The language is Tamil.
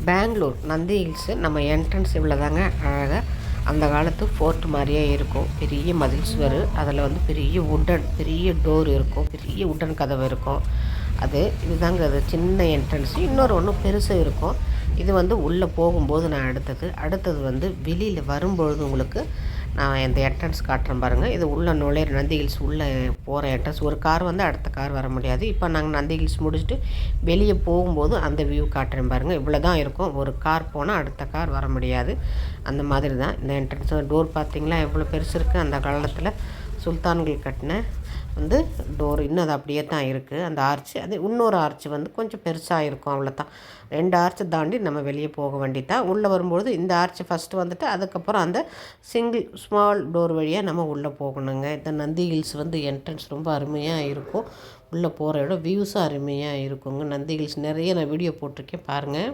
பெங்களூர் நந்தி ஹில்ஸு நம்ம என்ட்ரன்ஸ் இவ்வளோதாங்க அழகாக அந்த காலத்து ஃபோர்ட் மாதிரியே இருக்கும். பெரிய மதில் சுவர், அதில் வந்து பெரிய டோர் இருக்கும், பெரிய உட்டன் கதவு இருக்கும். இதுதாங்க அது சின்ன என்ட்ரன்ஸ். இன்னொரு ஒன்று பெருசு இருக்கும். இது வந்து உள்ளே போகும்போது நான் அடுத்தது வந்து வெளியில் வரும்பொழுது உங்களுக்கு நான் இந்த என்ட்ரன்ஸ் காட்டுறேன் பாருங்கள். இது உள்ளே நுழையிற நந்தி ஹில்ஸ் உள்ளே போகிற என்ட்ரன்ஸ். ஒரு கார் வந்து அடுத்த கார் வர முடியாது. இப்போ நாங்கள் நந்தி ஹில்ஸ் முடிச்சுட்டு வெளியே போகும்போது அந்த வியூ காட்டுறேன் பாருங்கள். இவ்வளோ தான் இருக்கும். ஒரு கார் போனால் அடுத்த கார் வர முடியாது. அந்த மாதிரி தான் இந்த என்ட்ரன்ஸ். டோர் பார்த்திங்களா எவ்வளோ பெருசு இருக்குது. அந்த காலத்தில் சுல்தான்கள் கட்டின வந்து டோர் இன்னும் அது அப்படியே தான் இருக்குது. அந்த ஆர்ச்சு இன்னொரு ஆர்ச்சு வந்து கொஞ்சம் பெருசாக இருக்கும். அவ்வளோதான். 2 ஆர்ச்சு தாண்டி நம்ம வெளியே போக வேண்டியதான். உள்ளே வரும்பொழுது இந்த ஆர்ச்சு ஃபஸ்ட்டு வந்துட்டு அதுக்கப்புறம் அந்த ஸ்மால் டோர் வழியாக நம்ம உள்ளே போகணுங்க. இந்த நந்தி ஹில்ஸ் வந்து என்ட்ரன்ஸ் ரொம்ப அருமையாக இருக்கும். உள்ளே போகிற இடம் வியூஸும் அருமையாக இருக்குங்க. நந்தி ஹில்ஸ் நிறைய நான் வீடியோ போட்டிருக்கேன் பாருங்கள்.